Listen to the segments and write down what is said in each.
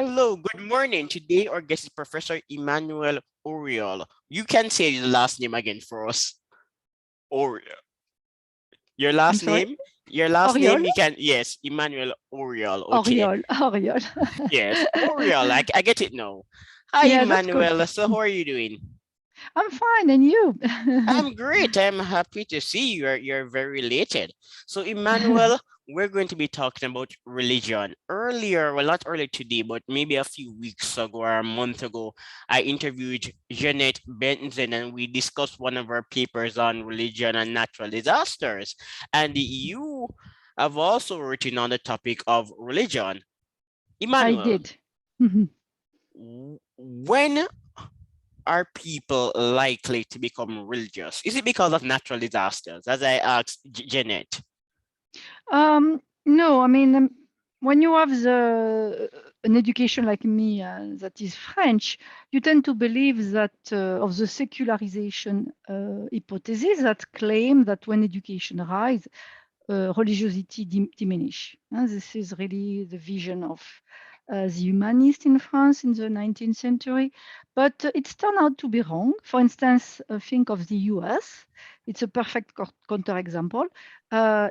Hello, good morning. Today our guest is Professor Emmanuelle Auriol. You can say the last name again for us. Or your I'm last sorry, name? Your last Auriol? name, you can, yes, Emmanuelle Auriol. Okay. Auriol, Auriol. Yes, Auriol. I get it now. Hi, Yeah, that's good. Emmanuelle. So how are you doing? I'm fine, and you? I'm great. I'm happy to see you're very related. So, Emmanuel, we're going to be talking about religion. Earlier, well, not earlier today, but maybe a few weeks ago or a month ago, I interviewed Jeanette Benson and we discussed one of our papers on religion and natural disasters. And you have also written on the topic of religion. I Emmanuel, did. Mhm. when are people likely to become religious? Is it because of natural disasters? As I asked Janet. No, I mean, when you have an education like me that is French, you tend to believe that of the secularization hypothesis that claim that when education rise, religiosity diminish. This is really the vision of the humanists in France in the 19th century. But it's turned out to be wrong. For instance, think of the US. It's a perfect counterexample.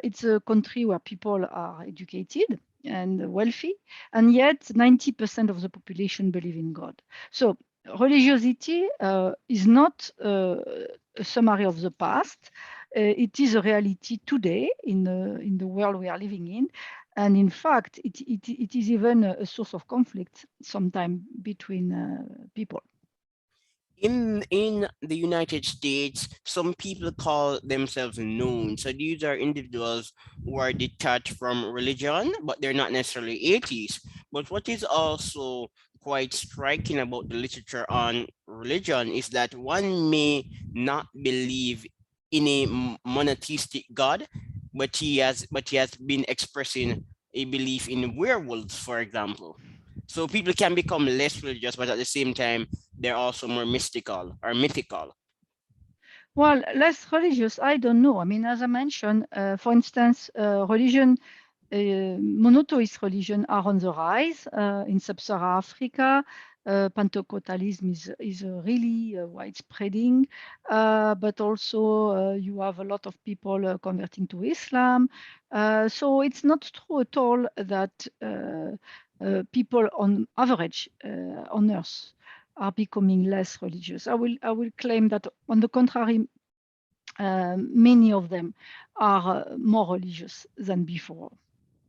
It's a country where people are educated and wealthy, and yet 90% of the population believe in God. So religiosity is not a summary of the past. It is a reality today in the world we are living in. And in fact, it is even a source of conflict sometimes between people. In the United States, some people call themselves known. So these are individuals who are detached from religion, but they're not necessarily atheists. But what is also quite striking about the literature on religion is that one may not believe in a monotheistic God, but he has been expressing a belief in werewolves, for example. So people can become less religious, but at the same time they're also more mystical or mythical. Well, less religious, I don't know. I mean, as I mentioned, for instance, monotheist religion are on the rise in sub-Saharan Africa. Pentecostalism is really widespreading, but also you have a lot of people converting to Islam. So it's not true at all that people on average on Earth are becoming less religious. I will claim that on the contrary, many of them are more religious than before.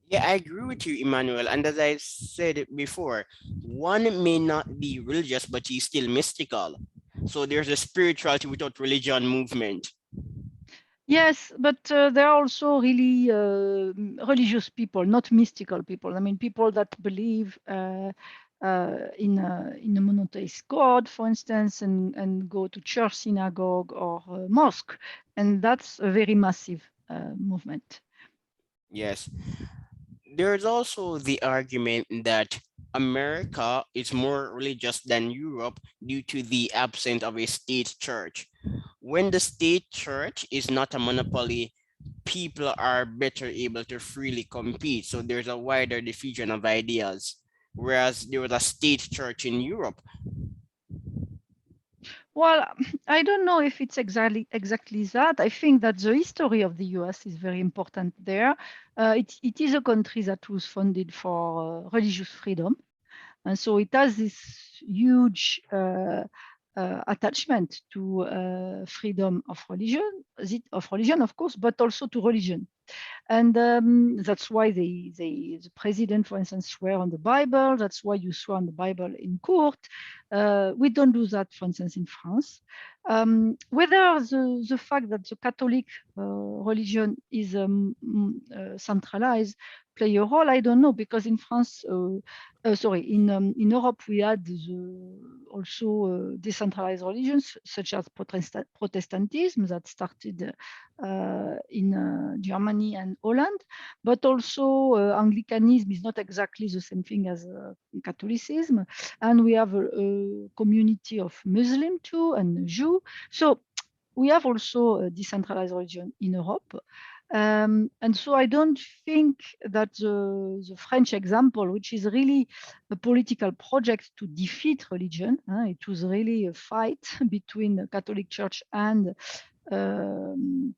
Yeah, I agree with you, Emmanuel. And as I said it before, one may not be religious, but he's still mystical. So there's a spirituality without religion movement. Yes, but there are also really religious people, not mystical people. I mean, people that believe in a monotheist God, for instance, and go to church, synagogue, or mosque, and that's a very massive movement. Yes. There's also the argument that America is more religious than Europe due to the absence of a state church. When the state church is not a monopoly, people are better able to freely compete. So there's a wider diffusion of ideas. Whereas there was a state church in Europe. Well, I don't know if it's exactly that. I think that the history of the US is very important there. It is a country that was founded for religious freedom. And so it has this huge attachment to freedom of religion, of course, but also to religion. And that's why the president, for instance, swear on the Bible. That's why you swear on the Bible in court. We don't do that, for instance, in France. Whether the fact that the Catholic religion is centralized play a role, I don't know, because in France, sorry, in Europe, we had also decentralized religions such as Protestantism that started in Germany and Holland, but also Anglicanism is not exactly the same thing as Catholicism, and we have a community of Muslim too and Jew. So we have also a decentralized religion in Europe. And so I don't think that the French example, which is really a political project to defeat religion, it was really a fight between the Catholic Church and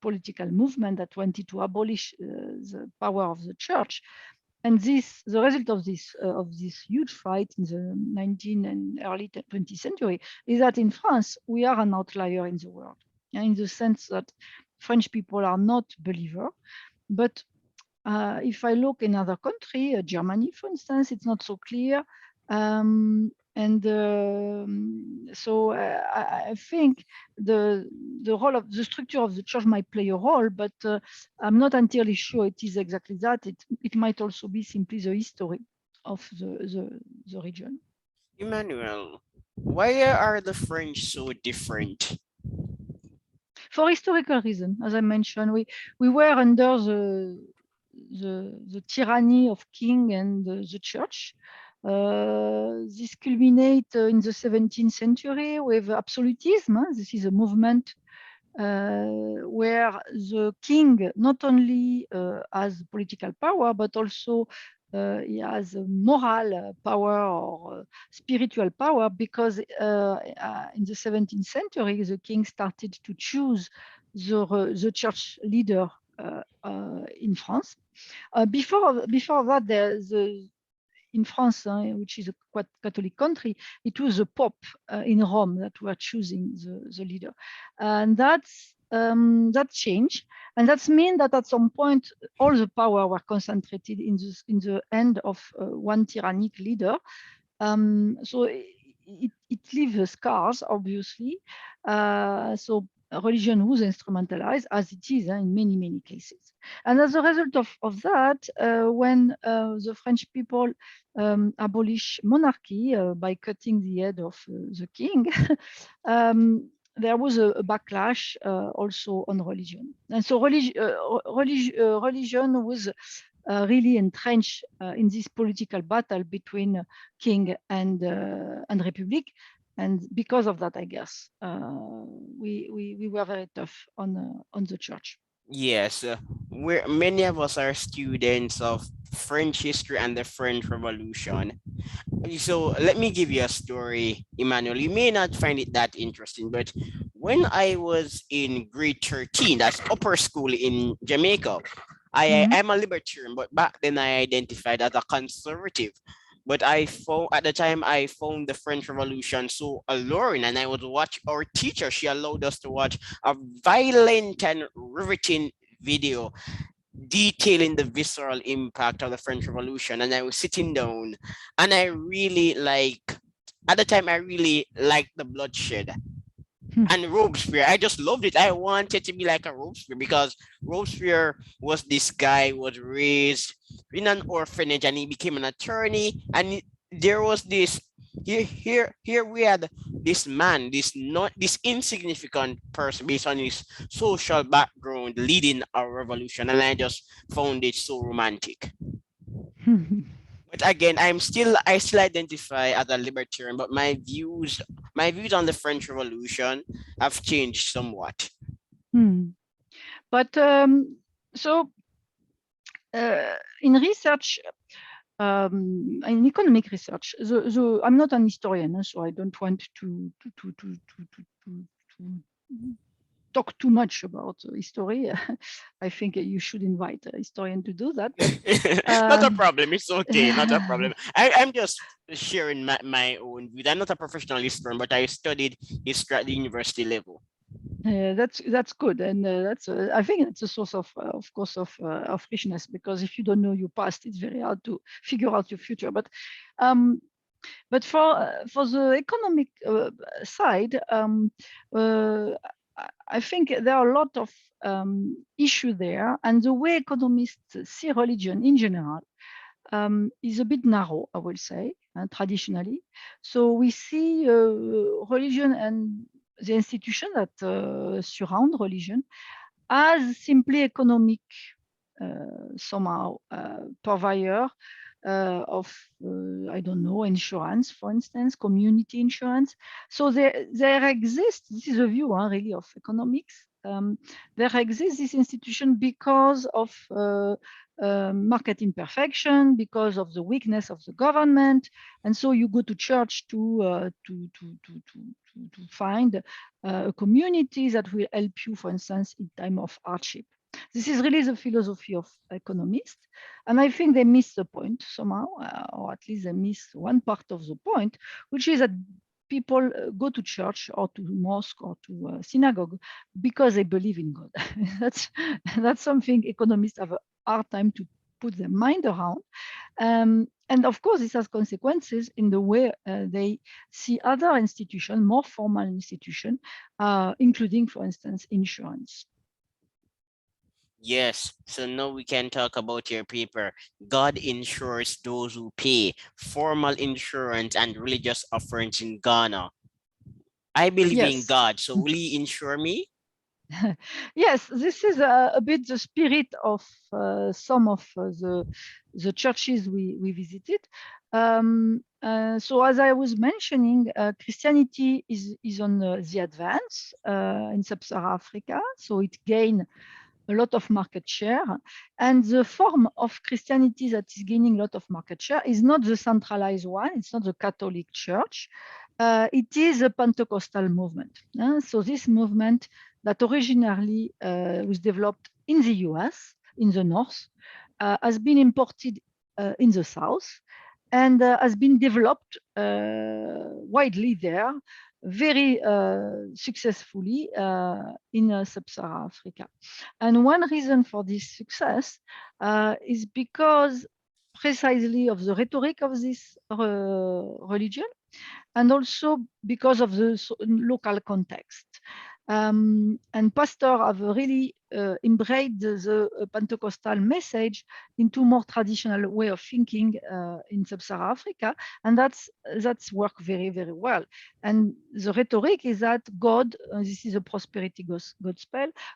political movement that wanted to abolish the power of the church. And the result of this huge fight in the 19th and early 20th century is that in France we are an outlier in the world, in the sense that French people are not believers. But if I look in other countries, Germany, for instance, it's not so clear. And so I think the role of the structure of the church might play a role, but I'm not entirely sure it is exactly that. It might also be simply the history of the region. Emmanuel, why are the French so different? For historical reason, as I mentioned, we were under the tyranny of king and the church. This culminate in the 17th century with absolutism. This is a movement where the king not only has political power, but also he has a moral power or spiritual power, because in the 17th century, the king started to choose the church leader in France. Before that, in France, which is a quite Catholic country, it was the Pope in Rome that were choosing the leader, and that changed, and that's mean that at some point all the power were concentrated in the hand of one tyrannic leader. So it leaves scars, obviously. So religion was instrumentalized, as it is in many cases. And as a result of that, when the French people abolish monarchy by cutting the head of the king, there was a backlash also on religion. And so religion was really entrenched in this political battle between king and republic. And because of that, I guess we were very tough on the church. Yes, we're many of us are students of French history and the French Revolution. So let me give you a story, Emmanuel. You may not find it that interesting, but when I was in grade 13, that's upper school in Jamaica, I Mhm. am a libertarian, but back then I identified as a conservative. But I found at the time I found the French Revolution so alluring, and I would watch our teacher. She allowed us to watch a violent and riveting video detailing the visceral impact of the French Revolution. And I was sitting down, and I really at the time I really liked the bloodshed and Robespierre. I just loved it. I wanted to be like a Robespierre because Robespierre was this guy who was raised in an orphanage and he became an attorney. And there was this here we had this man, this not this insignificant person based on his social background leading a revolution, and I just found it so romantic. But again, I still identify as a libertarian, but my views on the French Revolution have changed somewhat. Hmm. But so in research, in economic research, I'm not an historian, so I don't want to talk too much about history. I think you should invite a historian to do that. But Not a problem. It's okay. Not a problem. I'm just sharing my own views. I'm not a professional historian, but I studied history at the university level. that's good, and that's I think it's a source of course, of richness, because if you don't know your past, it's very hard to figure out your future. Um, but for the economic side, uh, I think there are a lot of issue there, and the way economists see religion in general is a bit narrow, I will say, traditionally. So we see religion and the institution that surround religion as simply economic, somehow purveyor of, I don't know, insurance, for instance, community insurance. So there exists, this is a view really of economics, there exists this institution because of market imperfection, because of the weakness of the government, and so you go to church to find a community that will help you, for instance, in time of hardship. This is really the philosophy of economists, and I think they miss the point somehow, or at least they miss one part of the point, which is that people go to church or to mosque or to synagogue because they believe in God. that's that's something economists have a hard time to put their mind around. And of course, this has consequences in the way they see other institutions, more formal institutions, including, for instance, insurance. Yes, so now we can talk about your paper. God insures those who pay. Formal insurance and religious offerings in Ghana. I believe in Yes. God, so will he insure me? Yes, this is a bit the spirit of some of the churches we visited. So as I was mentioning, Christianity is on the advance in sub-Saharan Africa, so it gained a lot of market share. And the form of Christianity that is gaining a lot of market share is not the centralized one, it's not the Catholic Church. It is a Pentecostal movement. So this movement that originally was developed in the US, in the north, has been imported in the south, and has been developed widely there, very successfully in sub-Saharan Africa. And one reason for this success is because precisely of the rhetoric of this religion, and also because of the local context. And pastors have really embraced the Pentecostal message into more traditional way of thinking in sub-Saharan Africa, and that's worked very, very well. And the rhetoric is that God, this is a prosperity gospel,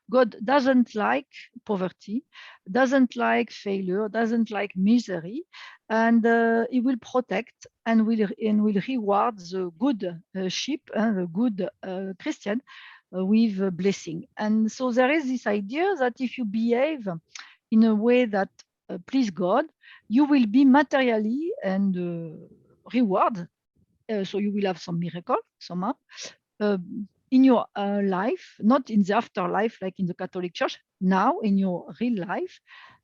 God doesn't like poverty, doesn't like failure, doesn't like misery, and he will protect and will reward the good sheep, the good Christian, with blessing. And so there is this idea that if you behave in a way that please God, you will be materially and reward. So you will have some miracle somehow uh, in your life, not in the afterlife like in the Catholic Church, now in your real life,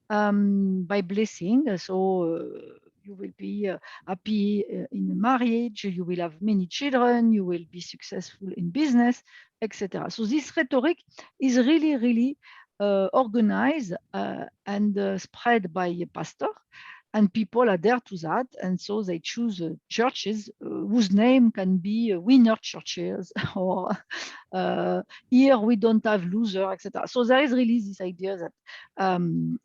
by blessing. So you will be happy in marriage, you will have many children, you will be successful in business, etc. So this rhetoric is really, really organized and spread by a pastor, and people adhere to that, and so they choose churches whose name can be winner churches or here we don't have loser, etc. So there is really this idea that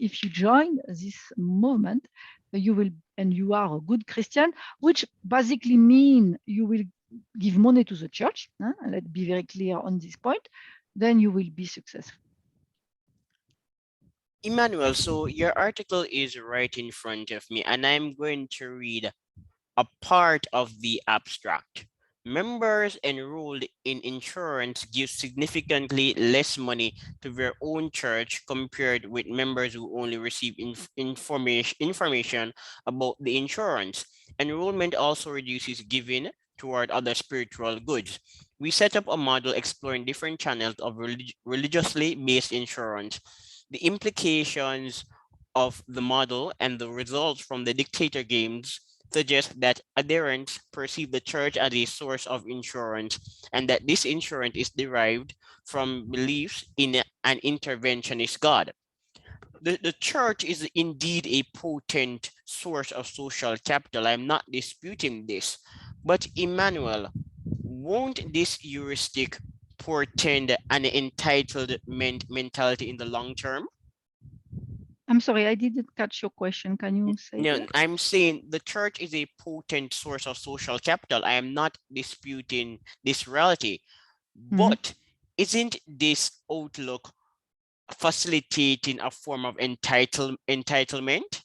if you join this movement, you will, and you are a good Christian, which basically mean you will give money to the church. Let's be very clear on this point. Then you will be successful. Emmanuel, so your article is right in front of me, and I'm going to read a part of the abstract. Members enrolled in insurance give significantly less money to their own church compared with members who only receive information about the insurance. Enrollment also reduces giving toward other spiritual goods. We set up a model exploring different channels of religiously based insurance. The implications of the model and the results from the dictator games suggest that adherents perceive the church as a source of insurance and that this insurance is derived from beliefs in an interventionist God. The church is indeed a potent source of social capital. I'm not disputing this. But Emmanuel, won't this heuristic portend an entitlement mentality in the long term? I'm sorry, I didn't catch your question. Can you say No, again? I'm saying the church is a potent source of social capital. I am not disputing this reality, Mhm. but isn't this outlook facilitating a form of entitlement?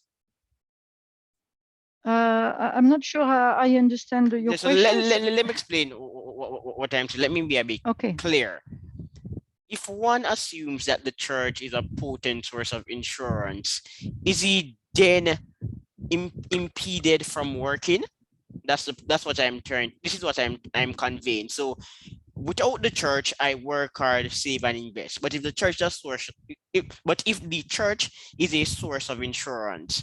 I'm not sure I understand your So let questions. me explain what I'm saying. Let me be a bit Okay. clear. if one assumes that the church is a potent source of insurance, is he then impeded from working? That's what I'm trying. This is what I'm conveying. So without the church, I work hard, save, and invest. But if the church does source, if the church is a source of insurance,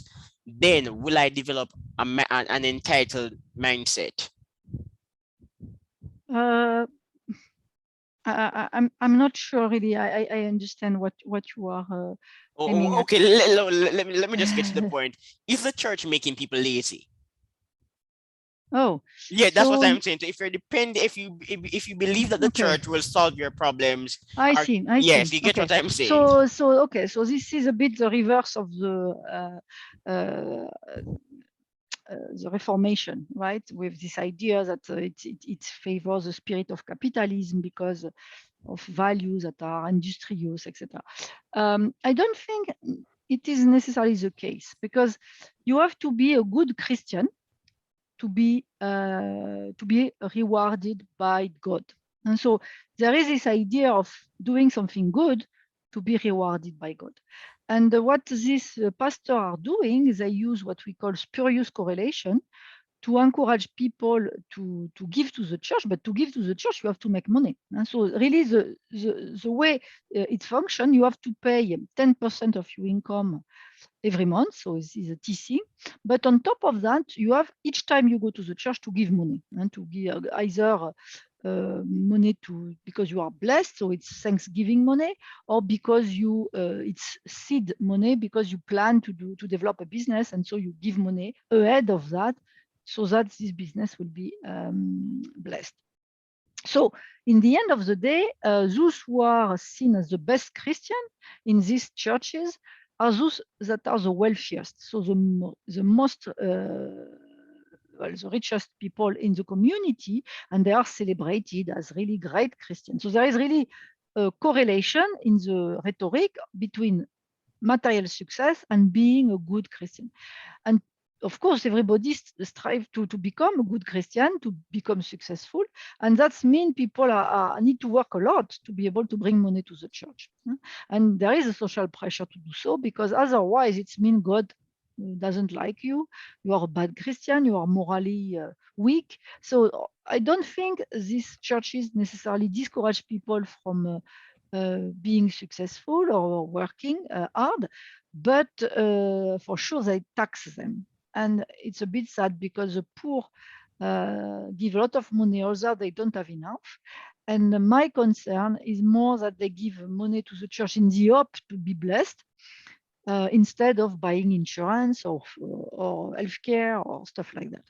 then will I develop an entitled mindset? Uh, I'm not sure really. I understand what you are aiming at. Okay. Let me just get to the point. Is the church making people lazy? Oh, Yeah, that's what so I'm saying. So if you're if you believe that the okay. church will solve your problems, I or see. I yes, see. you get Okay. what I'm saying. So okay. So this is a bit the reverse of the Reformation, right? With this idea that it favors the spirit of capitalism because of values that are industrious, etc. I don't think it is necessarily the case because you have to be a good Christian to be rewarded by God. And so there is this idea of doing something good to be rewarded by God. And what these pastors are doing is they use what we call spurious correlation to encourage people to give to the church, but to give to the church, you have to make money. And so really the way it functions, you have to pay 10% of your income every month. So this is a TC. But on top of that, you have each time you go to the church to give money and to give either money to because you are blessed, so it's Thanksgiving money, or because you it's seed money because you plan to develop a business, and so you give money ahead of that, so that this business will be blessed. So, in the end of the day, those who are seen as the best Christian in these churches are those that are the wealthiest. So, the most, well, the richest people in the community, and they are celebrated as really great Christians. So, there is really a correlation in the rhetoric between material success and being a good Christian. And of course, everybody strive to become a good Christian, to become successful. And that's mean people need to work a lot to be able to bring money to the church. And there is a social pressure to do so because otherwise it's mean God doesn't like you. You are a bad Christian. You are morally weak. So I don't think these churches necessarily discourage people from being successful or working hard, but for sure they tax them. And it's a bit sad because the poor give a lot of money, although they don't have enough. And my concern is more that they give money to the church in the hope to be blessed instead of buying insurance or healthcare or stuff like that.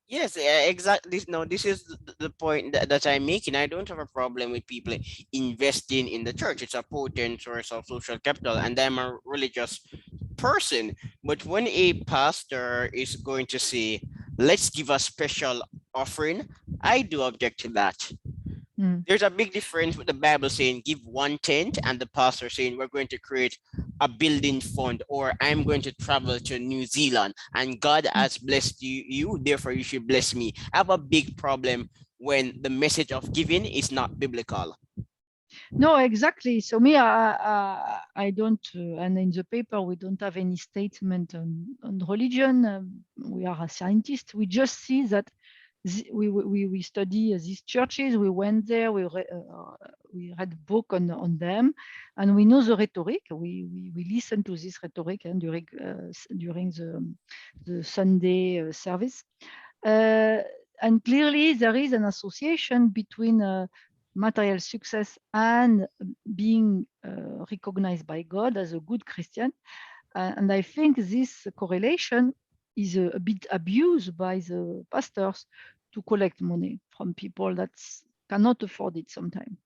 Yes, exactly. No, this is the point that I'm making. I don't have a problem with people investing in the church. It's a potent source of social capital, and I'm a religious person. But when a pastor is going to say, let's give a special offering, I do object to that. Mm. There's a big difference with the Bible saying give 1/10 and the pastor saying we're going to create a building fund, or I'm going to travel to New Zealand and God Mm. has blessed you, therefore you should bless me. I have a big problem when the message of giving is not biblical. No, exactly. So me, I don't, and in the paper we don't have any statement on religion. We are a scientist. We just see that we study these churches. We went there. We read book on them, and we know the rhetoric. We listen to this rhetoric and during the Sunday service. Uh, and clearly, there is an association between material success and being recognized by God as a good Christian. And I think this correlation is a bit abused by the pastors to collect money from people that cannot afford it sometimes,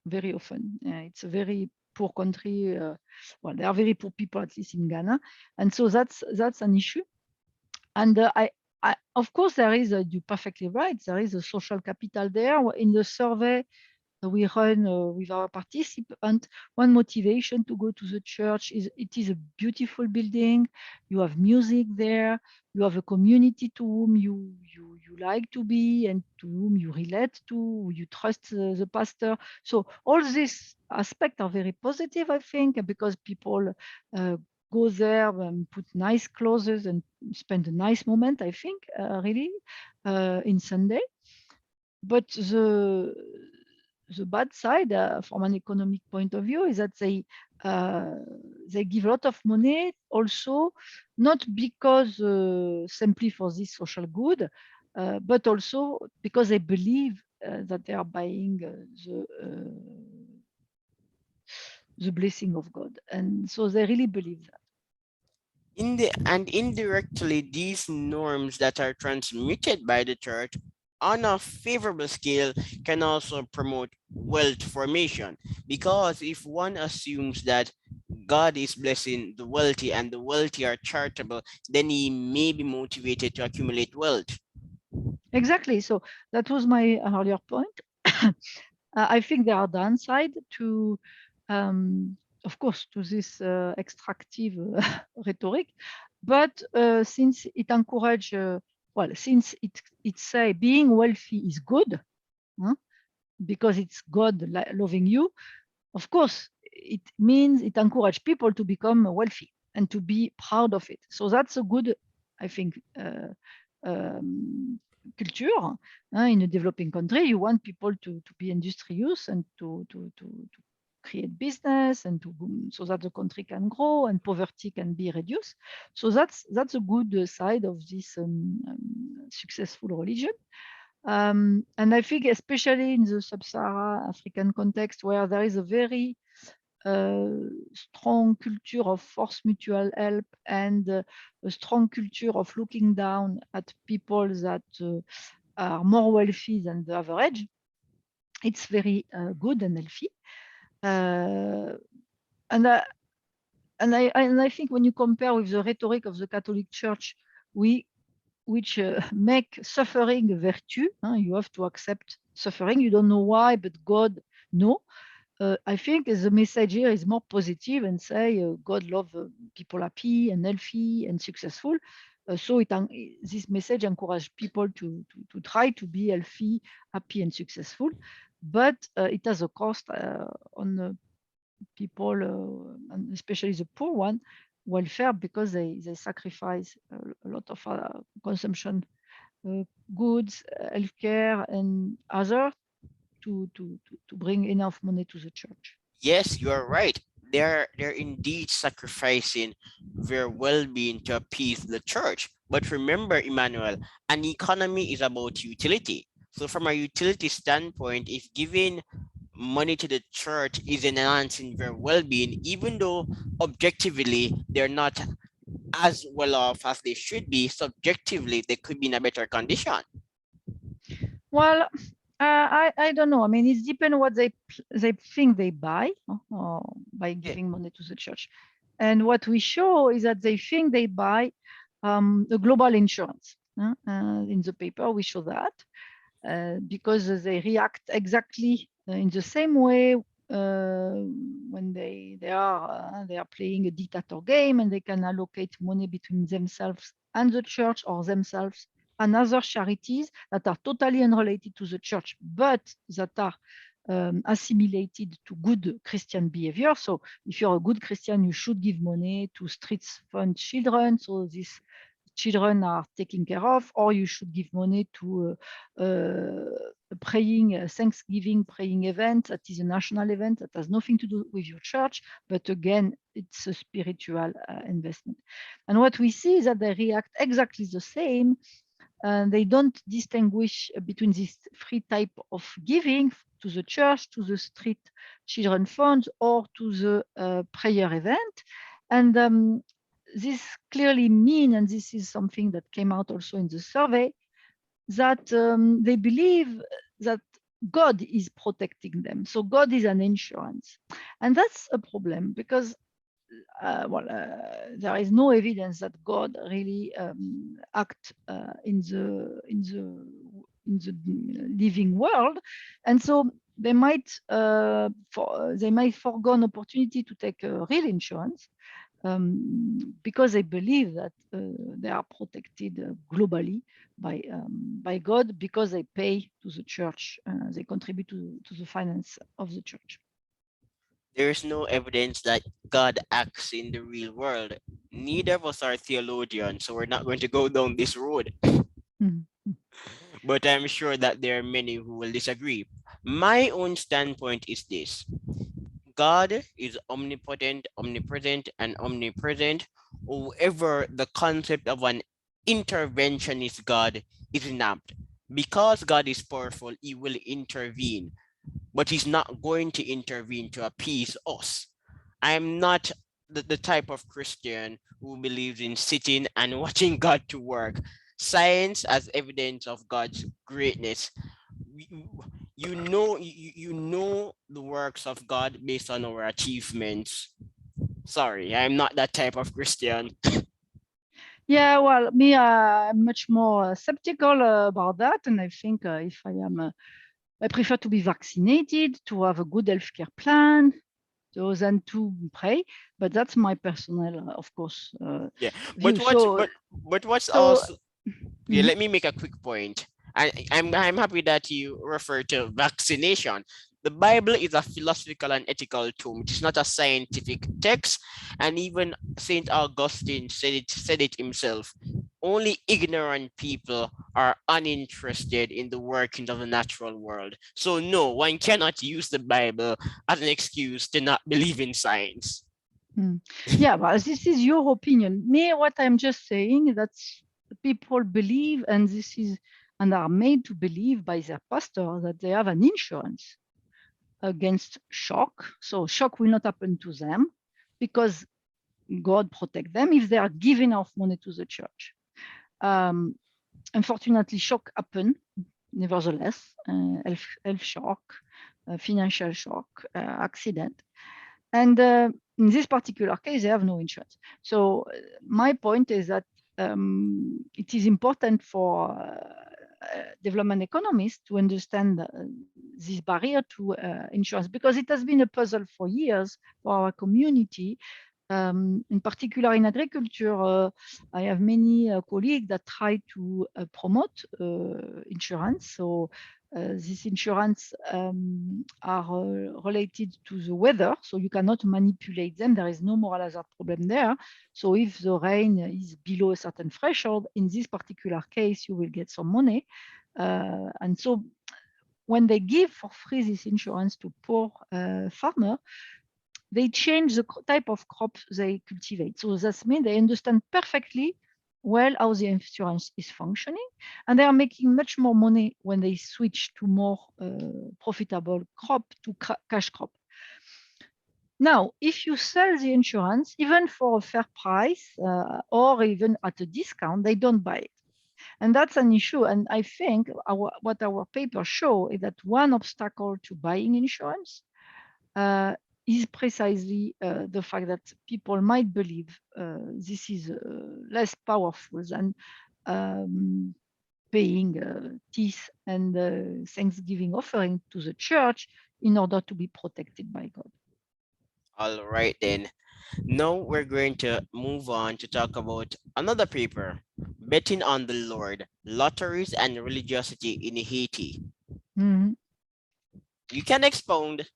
very often. It's a very poor country. Well, there are very poor people, at least in Ghana. And so that's an issue. And of course, there is, you're perfectly right, there is a social capital there. In the survey, we run with our participants. One motivation to go to the church is it is a beautiful building. You have music there. You have a community to whom you like to be and to whom you relate to. You trust the pastor. So all these aspects are very positive, I think, because people uh, go there and put nice clothes and spend a nice moment, I think, really, in Sunday. But the bad side, from an economic point of view, is that uh, they give a lot of money also, not because simply for this social good, but also because they believe that they are buying the blessing of God, and so they really believe that. And indirectly, these norms that are transmitted by the church on a favorable scale can also promote wealth formation. Because if one assumes that God is blessing the wealthy and the wealthy are charitable, then he may be motivated to accumulate wealth. Exactly. So that was my earlier point. I think there are downside to, of course, to this extractive rhetoric, but since it encourage, well, since it say being wealthy is good, huh, because it's God loving you, of course, it means it encourages people to become wealthy and to be proud of it. So that's a good, I think, um, culture. In a developing country, you want people to be industrious and to create business and to so that the country can grow and poverty can be reduced. So that's a good side of this successful religion. And I think, especially in the sub-Saharan African context, where there is a very uh, strong culture of force mutual help and a strong culture of looking down at people that are more wealthy than the average, it's very good and healthy. Uh, and, I, and I think when you compare with the rhetoric of the Catholic Church, we which make suffering a virtue. You have to accept suffering. You don't know why, but God know. I think the message here is more positive and say God love people happy and healthy and successful. So this message encourage people to try to be healthy, happy, and successful. But it has a cost on people, and especially the poor one, welfare because they sacrifice a lot of consumption uh, goods, healthcare, and other to bring enough money to the church. Yes, you are right. They're indeed sacrificing their well-being to appease the church. But remember, Emmanuel, an economy is about utility. So from a utility standpoint, if giving money to the church is enhancing their well-being, even though objectively they're not as well off as they should be, subjectively they could be in a better condition. Well, I don't know. I mean, it depends what they think they buy by Yeah. giving money to the church, and what we show is that they think they buy a global insurance. In the paper, we show that because they react exactly in the same way when they are playing a dictator game and they can allocate money between themselves and the church or themselves and other charities that are totally unrelated to the church but that are assimilated to good Christian behavior. So if you're a good Christian, you should give money to streets fund children. So these children are taken care of, or you should give money to a praying Thanksgiving praying event that is a national event that has nothing to do with your church, but again, it's a spiritual investment. And what we see is that they react exactly the same, and they don't distinguish between these three types of giving to the church, to the street children funds, or to the prayer event. And this clearly mean, and this is something that came out also in the survey, that they believe that God is protecting them. So God is an insurance. And that's a problem because there is no evidence that God really act in the living world, and so they might they might forgo an opportunity to take real insurance because they believe that they are protected globally by God because they pay to the church, they contribute to the finance of the church. There is no evidence that God acts in the real world. Neither of us are theologians, so we're not going to go down this road. Mhm. But I'm sure that there are many who will disagree. My own standpoint is this: God is omnipotent, omnipresent, and omnipresent. However, the concept of an interventionist God is not. Because God is powerful, he will intervene, but he's not going to intervene to appease us. I'm not the type of Christian who believes in sitting and watching God to work. Science as evidence of God's greatness. You know the works of God based on our achievements. Sorry, I'm not that type of Christian. Yeah, well, me, I'm much more skeptical about that, and I think if I am, I prefer to be vaccinated, to have a good healthcare plan, so than to pray. But that's my personal, of course, Yeah, view. So, but what's so. also, yeah, Mhm. let me make a quick point. I'm happy that you refer to vaccination. The Bible is a philosophical and ethical tool. It is not a scientific text, and even Saint Augustine said it himself. Only ignorant people are uninterested in the workings of the natural world. So no, one cannot use the Bible as an excuse to not believe in science. Mm. Yeah, but this is your opinion. Me, what I'm just saying that people believe, and this is and are made to believe by their pastor that they have an insurance against shock. So shock will not happen to them because God protect them if they are giving enough money to the church. Um, Unfortunately, shock happen nevertheless, health shock, financial shock, accident. And in this particular case, they have no insurance. So my point is that it is important for development economists to understand this barrier to insurance because it has been a puzzle for years for our community. In particular in agriculture, I have many colleagues that try to promote insurance. So these insurance are related to the weather, so you cannot manipulate them. There is no moral hazard problem there. So if the rain is below a certain threshold, in this particular case, you will get some money. And so when they give for free this insurance to poor farmer, they change the type of crops they cultivate. So that means they understand perfectly well how the insurance is functioning, and they are making much more money when they switch to more profitable crop to cash crop. Now, if you sell the insurance, even for a fair price or even at a discount, they don't buy it. And that's an issue. And I think what our papers show is that one obstacle to buying insurance uh, is precisely the fact that people might believe this is less powerful than um, paying teeth and Thanksgiving offering to the church in order to be protected by God. All right then. Now we're going to move on to talk about another paper, Betting on the Lord, Lotteries and Religiosity in Haiti. Mhm. You can expound.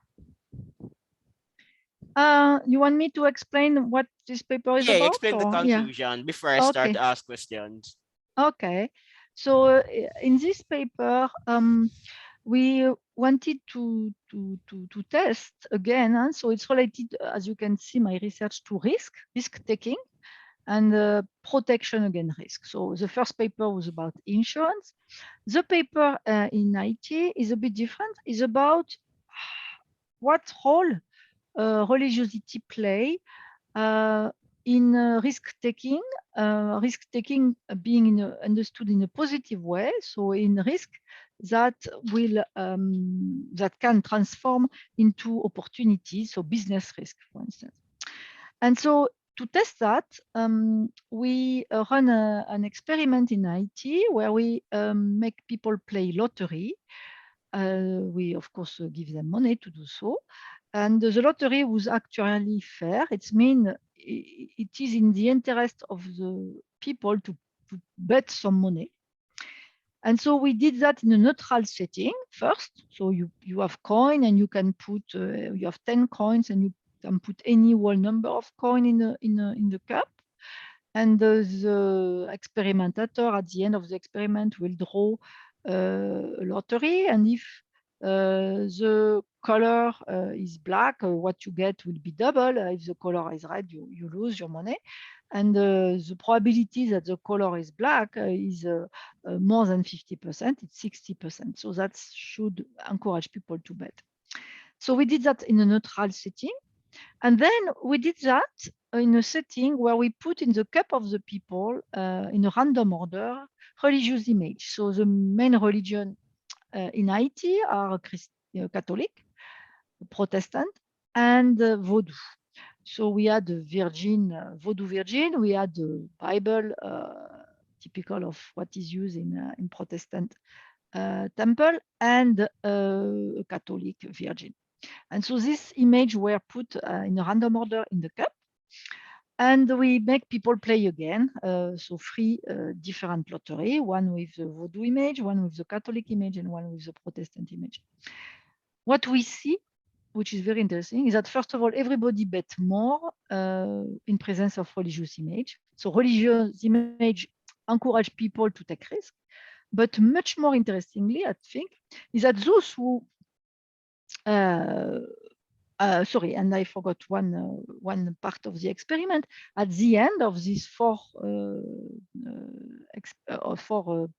You want me to explain what this paper is Yeah, about? explain the Or yeah, conclusion before I start okay, to ask questions. okay. So in this paper, we wanted to test again. So it's related, as you can see, my research to risk taking, and protection against risk. So the first paper was about insurance. The paper in IT is a bit different. It's about what role religiosity play uh, in risk taking being understood in a positive way. So in risk that will that can transform into opportunities. So business risk, for instance. And so to test that, we run an experiment in IT where we make people play lottery We, of course, give them money to do so. And the lottery was actually fair. It means it is in the interest of the people to bet some money. And so we did that in a neutral setting first. So you have coin and you can put, you have 10 coins and you can put any whole number of coin in the cup. And the experimentator at the end of the experiment will draw a lottery. And if the color is black, what you get will be double. If the color is red, you lose your money. And the probability that the color is black is more than 50%, it's 60%. So that should encourage people to bet. So we did that in a neutral setting. And then we did that in a setting where we put in the cup of the people in a random order religious image. So the main religion in Haiti are Catholic, Protestant, and Vodou. So we had the Virgin, Vodou Virgin. We had the Bible, typical of what is used in Protestant temple, and a Catholic Virgin. And so this image were put in a random order in the cup. And we make people play again. So three different lottery, one with the Vodou image, one with the Catholic image, and one with the Protestant image. What we see, which is very interesting, is that first of all, everybody bet more in presence of religious image. So religious image encourage people to take risk. But much more interestingly, I think, is that those who sorry, and I forgot one part of the experiment. At the end of this four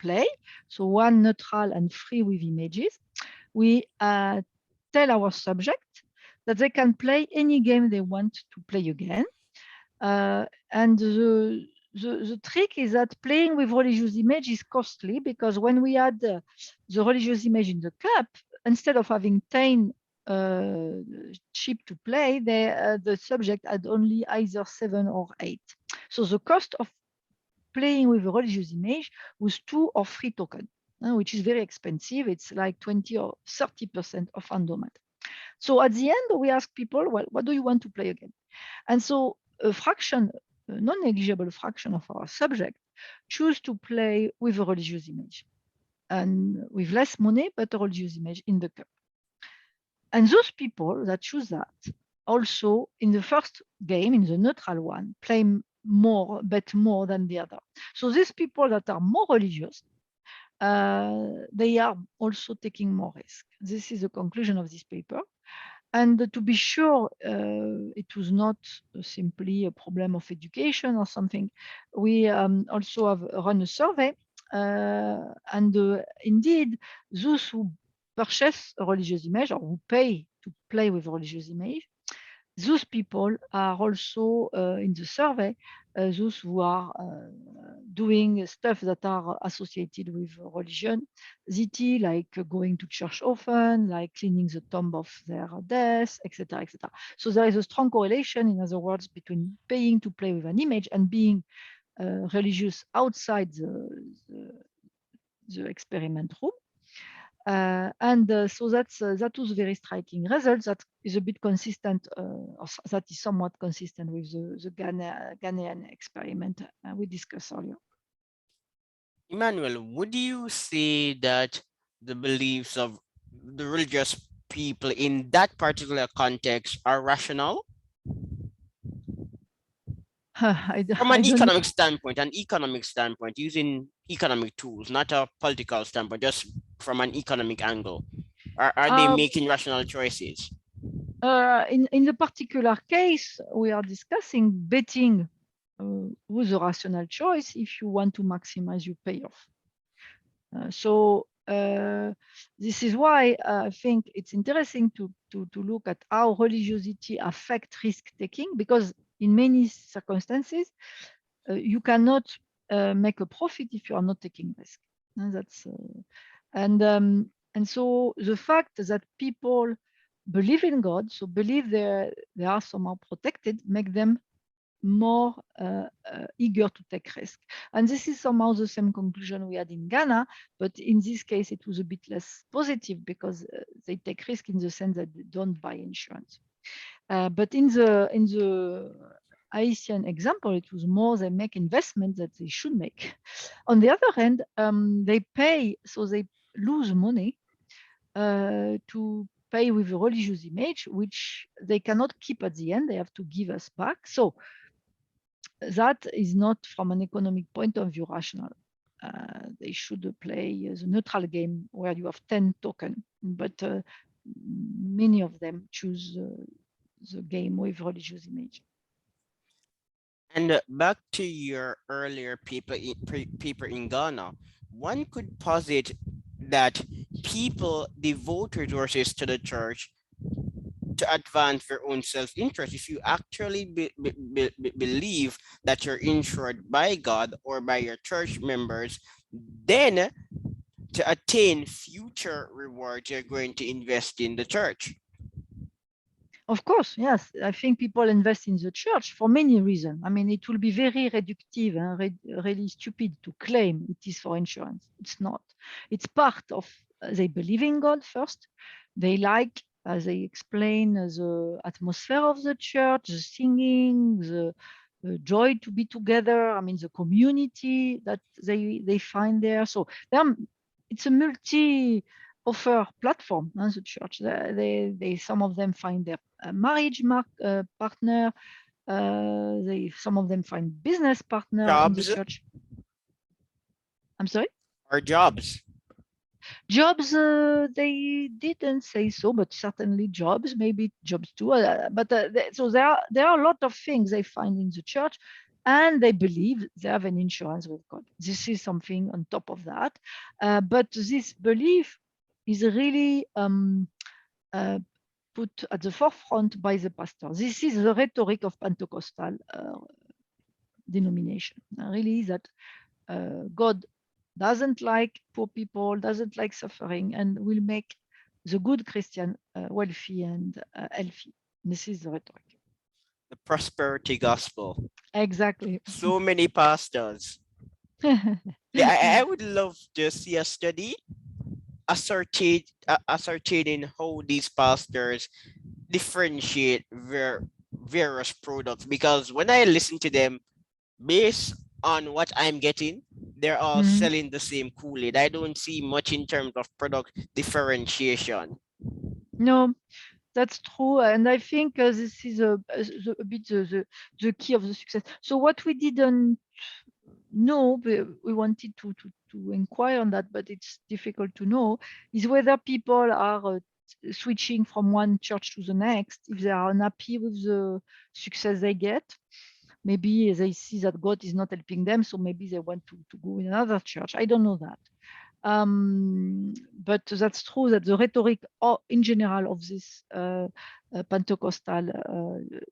play, so one neutral and three with images, we tell our subject that they can play any game they want to play again. And the trick is that playing with religious image is costly because when we add the religious image in the cup, instead of having 10 chip to play, the subject had only either 7 or 8. So the cost of playing with a religious image was 2 or 3 tokens, which is very expensive. It's like 20 or 30% of endowment. So at the end, we ask people, well, what do you want to play again? And so a fraction, a non-negligible fraction of our subject choose to play with a religious image and with less money, but a religious image in the cup. And those people that choose that also in the first game, in the neutral one, play more, bet more than the other. So these people that are more religious, they are also taking more risk. This is the conclusion of this paper. And to be sure, it was not simply a problem of education or something. We also have run a survey. And indeed, those who purchase a religious image or who pay to play with religious image, those people are also in the survey, those who are doing stuff that are associated with religiosity, like going to church often, like cleaning the tomb of their death, etc., etc. So there is a strong correlation, in other words, between paying to play with an image and being religious outside the experiment room. So that was a very striking result that is a bit consistent, or that is somewhat consistent with the Ghanaian experiment we discussed earlier. Emmanuel, would you say that the beliefs of the religious people in that particular context are rational? From I don't know. an economic standpoint, using economic tools, not a political standpoint, just from an economic angle. Are they making rational choices? In the particular case we are discussing, betting was a rational choice if you want to maximize your payoff. So this is why I think it's interesting to look at how religiosity affects risk taking, because in many circumstances you cannot make a profit if you are not taking risk. And so the fact that people believe in God, so believe they are somehow protected, make them more eager to take risk. And this is somehow the same conclusion we had in Ghana, but in this case, it was a bit less positive because they take risk in the sense that they don't buy insurance. But in the Haitian example, it was more they make investments that they should make. On the other hand, they pay, so they lose money to pay with a religious image, which they cannot keep at the end. They have to give us back. So that is not, from an economic point of view, rational. They should play the neutral game where you have 10 tokens, but many of them choose the game with religious image. And back to your earlier paper in Ghana, one could posit that people devote resources to the church to advance their own self-interest. If you actually believe that you're insured by God or by your church members, then to attain future rewards, you're going to invest in the church. Of course, yes. I think people invest in the church for many reasons. I mean, it will be very reductive and really stupid to claim it is for insurance. It's not. It's part of, they believe in God first. They like, as they explain, the atmosphere of the church, the singing, the joy to be together. I mean, the community that they find there. So it's a multi offer platform, the church. They some of them find their marriage partner. Some of them find business partner in the Jobs church. I'm sorry. are jobs. Jobs, they didn't say so, but certainly jobs, maybe jobs too. So there are a lot of things they find in the church, and they believe they have an insurance with God. This is something on top of that. But this belief is really put at the forefront by the pastor. This is the rhetoric of Pentecostal denomination. Really, that God doesn't like poor people, doesn't like suffering, and will make the good Christian wealthy and healthy. This is the rhetoric. The prosperity gospel. Exactly. So many pastors. Yeah, I would love to see a study ascertaining how these pastors differentiate their various products, because when I listen to them, based on what I'm getting, they're all Mhm. selling the same Kool-Aid. I don't see much in terms of product differentiation. No, that's true, and I think this is a bit the key of the success. So what we didn't know, we wanted to inquire on that, but it's difficult to know, is whether people are switching from one church to the next, if they are unhappy with the success they get. Maybe they see that God is not helping them, so maybe they want to go in another church. I don't know that. But that's true that the rhetoric in general of this Pentecostal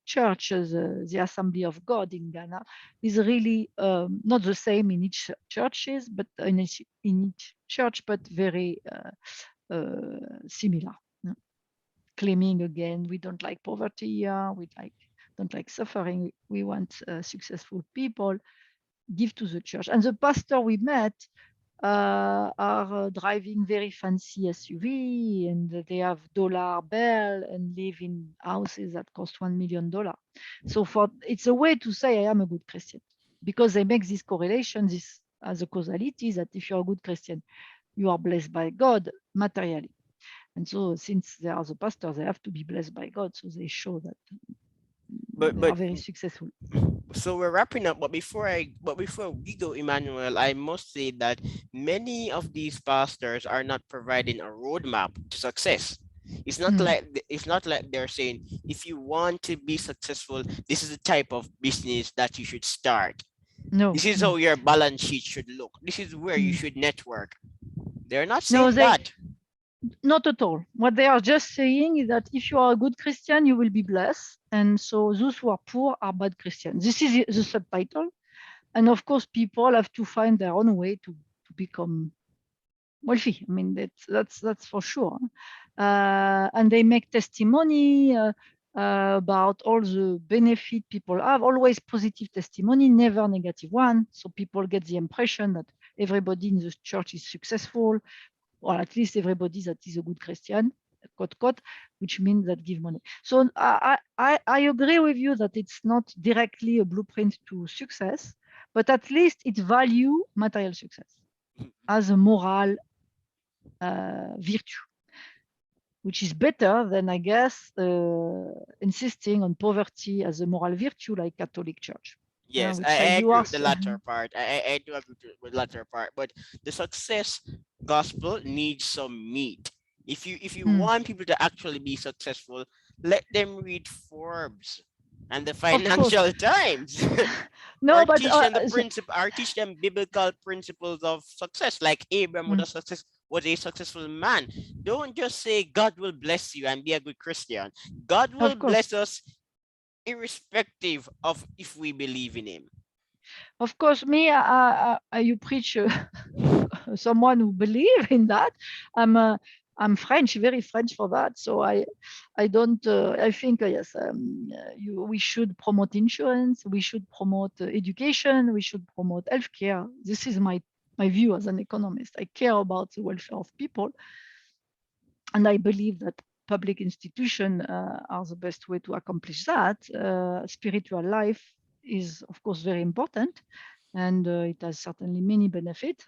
church, the Assembly of God in Ghana, is really not the same in each churches, but in each church, but very similar. Claiming again, we don't like poverty, don't like suffering. We want successful people. Give to the church. And the pastor we met are driving very fancy SUV, and they have dollar bill and live in houses that cost $1 million. So it's a way to say I am a good Christian, because they make this correlation, this as a causality, that if you're a good Christian, you are blessed by God materially. And so since they are the pastor, they have to be blessed by God. So they show that they But are very successful. so we're wrapping up, but before we go, Emmanuelle, I must say that many of these pastors are not providing a roadmap to success. Mm. It's not like they're saying, if you want to be successful, this is the type of business that you should start. No, This is no. how your balance sheet should look. This is where you Mm. should network. They're not No, saying that. not at all. What they are just saying is that if you are a good Christian, you will be blessed. And so those who are poor are bad Christians. This is the subtitle. And of course, people have to find their own way to become wealthy. I mean, that's for sure. And they make testimony. about all the benefit people have, always positive testimony, never negative one. So people get the impression that everybody in the church is successful, or at least everybody that is a good Christian, quote, quote, which means that give money. So I agree with you that it's not directly a blueprint to success, but at least it value material success as a moral virtue, which is better than, I guess, insisting on poverty as a moral virtue like Catholic Church, Yes, which I side you agree are. with the latter part. I do agree with the latter part. But the success gospel needs some meat. If you Hmm. want people to actually be successful, let them read Forbes and the Of course. Financial Times. No, Or but teach them the principle, or teach them biblical principles of success, like Abraham hmm, was a successful man. Don't just say God will bless you and be a good Christian. God will of course. bless us irrespective of if we believe in him. Of course, me, you preach someone who believe in that. I'm I'm French, very French for that. So I don't. I think yes, we should promote insurance. We should promote education. We should promote healthcare. This is my view as an economist. I care about the welfare of people, and I believe that public institutions are the best way to accomplish that. Spiritual life is, of course, very important, and it has certainly many benefits.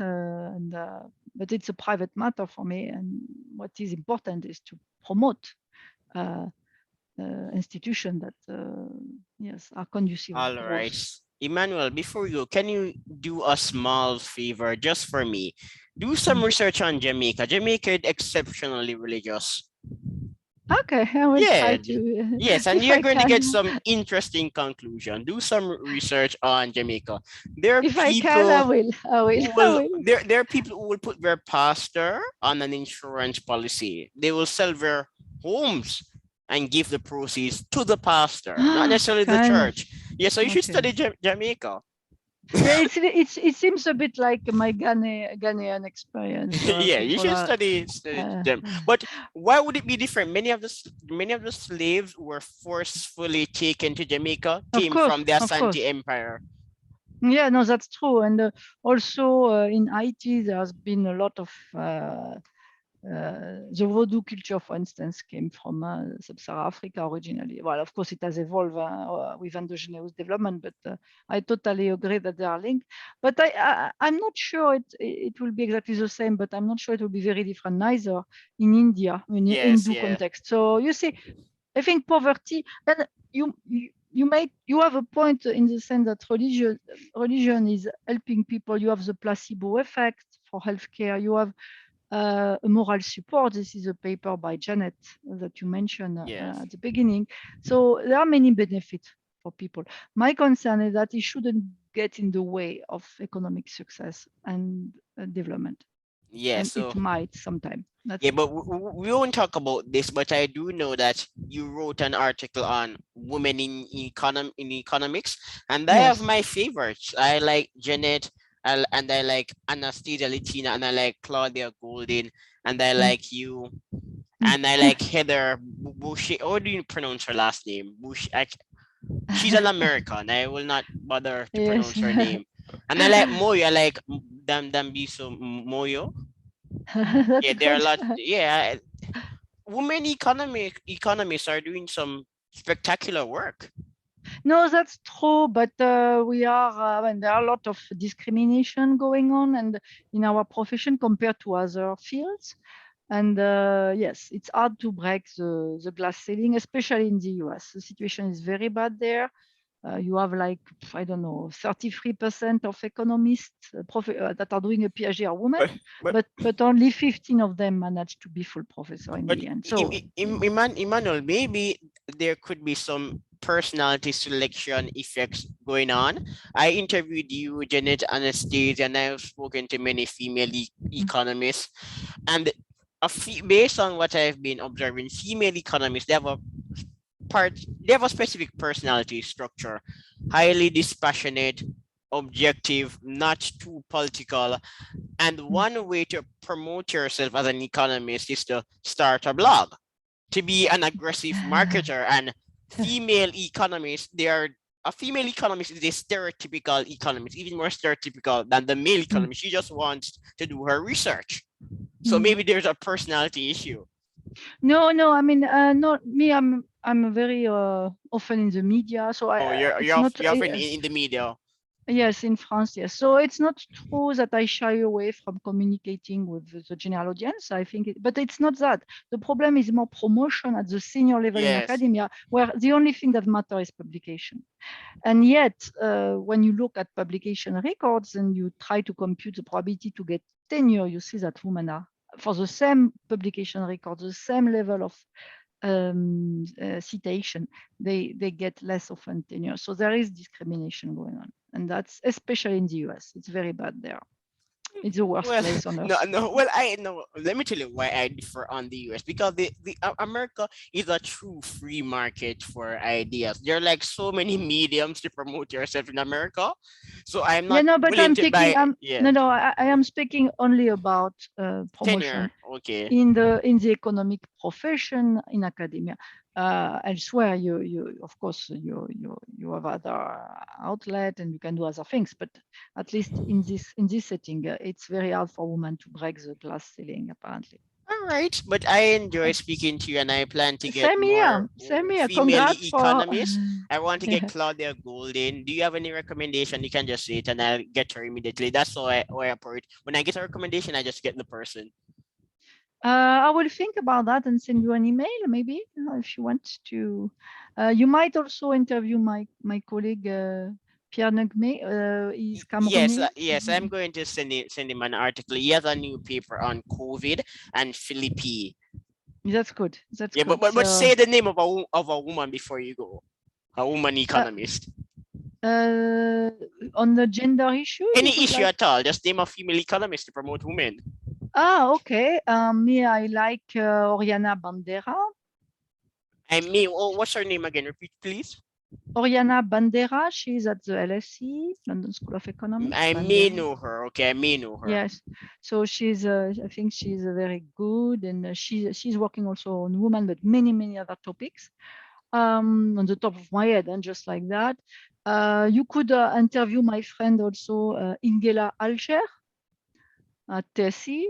But it's a private matter for me, and what is important is to promote uh, institutions that, yes, are conducive of All right. growth. Emmanuel, before you go, can you do a small favor just for me? Do some Mm. research on Jamaica. Jamaica is exceptionally religious. Okay, I will try Yeah. to, Yes, and if you're I going to get can. some interesting conclusion. Do some research on Jamaica. There are If I can, I people will. I will. who I will will. there are people who will put their pastor on an insurance policy. They will sell their homes and give the proceeds to the pastor, not necessarily the Kind of. church. Yeah, so you should Okay. study Jamaica. Yeah, it seems a bit like my Ghanaian experience. Yeah, you People should are, study uh, them. But why would it be different? Many of the slaves were forcefully taken to Jamaica, of came course, from the of Asante course. Empire. Yeah, no, that's true. And also in Haiti, there's been a lot of the Vodou culture, for instance, came from Sub-Saharan Africa originally. Well, of course, it has evolved with endogenous development, but I totally agree that they are linked. But I'm not sure it will be exactly the same, but I'm not sure it will be very different neither in India, in Yes, Hindu yeah. context. So you see, I think poverty, and you have a point in the sense that religion is helping people. You have the placebo effect for healthcare. You have moral support. This is a paper by Janet that you mentioned Yes. at the beginning. So there are many benefits for people. My concern is that it shouldn't get in the way of economic success and development, Yeah, and so it might sometime. That's yeah, it. but we won't talk about this. But I do know that you wrote an article on women in economics, and I have Yes. my favorites. I like Janet, and I like Anastasia Litina, and I like Claudia Golden, and I Mm. like you, Mm. and I like Heather Bush. How do you pronounce her last name? Bush. She's an American. I will not bother to Yes. pronounce her name. And I like Moyo. I like Dambiso Moyo. That's Yeah, there are a good. lot. Yeah, women economists are doing some spectacular work. No, that's true, but we are, and there are a lot of discrimination going on and in our profession compared to other fields. And yes, it's hard to break the glass ceiling, especially in the US. The situation is very bad there. You have like, I don't know, 33% of economists that are doing a PhD are women, But but but only 15 of them manage to be full professor in but the end. So, Emmanuel, maybe there could be some personality selection effects going on. I interviewed you, Janet Anastasia, and I've spoken to many female mm, economists, and based on what I've been observing, female economists they have a specific personality structure, highly dispassionate, objective, not too political. And mm. one way to promote yourself as an economist is to start a blog, to be an aggressive marketer and female economists, they are a female economist is a stereotypical economist, even more stereotypical than the male Mm, economist. She just wants to do her research. So mm. maybe there's a personality issue. No, no. I mean, not me. I'm very often in the media, so Oh, it's not. you're often in the media. Yes, in France, yes. So it's not true that I shy away from communicating with the general audience. I think, but it's not that. The problem is more promotion at the senior level in Yes. academia, where the only thing that matters is publication. And yet, when you look at publication records and you try to compute the probability to get tenure, you see that women are, for the same publication records, the same level of citation, they get less often tenure. So there is discrimination going on. And that's especially in the US. It's very bad there. It's the worst Well, place on no, earth. no. Well, I know. Let me tell you why I differ on the US, because America is a true free market for ideas. There are like so many mediums to promote yourself in America, so I'm Yeah, not no, but willing I'm to taking, buy. Yeah, no, no, I am speaking only about tenure. promotion Okay. in the economic profession in academia. Elsewhere, you of course you have other outlet and you can do other things, but at least in this setting, it's very hard for women to break the glass ceiling. Apparently, All right, but I enjoy speaking to you, and I plan to get same more here, same here. female Congrats for. economists. I want to get Claudia Golden. Do you have any recommendation? You can just say it, and I'll get her immediately. That's how I approach. When I get a recommendation, I just get the person. I will think about that and send you an email, maybe if you want to. You might also interview my colleague Pierre Negme. He's Yes, Cameroonese. yes. I'm going to send him an article. He has a new paper on COVID and Philippi. That's good. That's Yeah, but good. but, but So say the name of of a woman before you go. A woman uh, economist. uh, on the gender issue, Any you would issue like. at all, just name a female economist to promote women. Okay. Me, I like Oriana Bandera. I mean, oh, what's her name again? Repeat, please. Oriana Bandera. She's at the LSE, London School of Economics. I may Bandera. know her. Okay, I may know her. Yes. So she's, I think she's very good, and she's working also on women, but many other topics. On the top of my head, and just like that, you could interview my friend also, Ingela Alcher at TSE.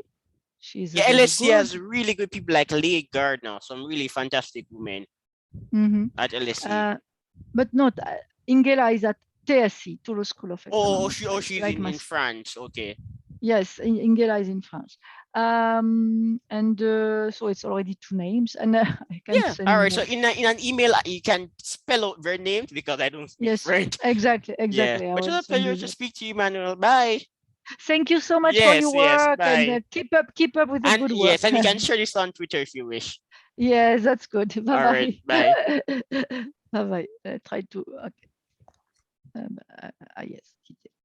She's Yeah, very LSC good. has really good people like Leigh Gardner, some really fantastic women Mhm. at LSC. Uh, but not Ingela is at TSE, Toulouse School of Economics, She's like my. in France. Okay. Yes, Ingela is in France. And so it's already two names, and I can Yeah. send All you right. So more. in an email, you can spell out their names because I don't speak Yes, French. exactly, Yeah. exactly. I But will it's a send pleasure you to that. speak to you, Manuel. Bye. Thank you so much for your Yes, yes. work, and Bye. keep up with the And good work. yes, and you can share this on Twitter if you wish. Yes, that's good. Bye All right. bye. Bye. Bye bye. Try to. Okay. Yes.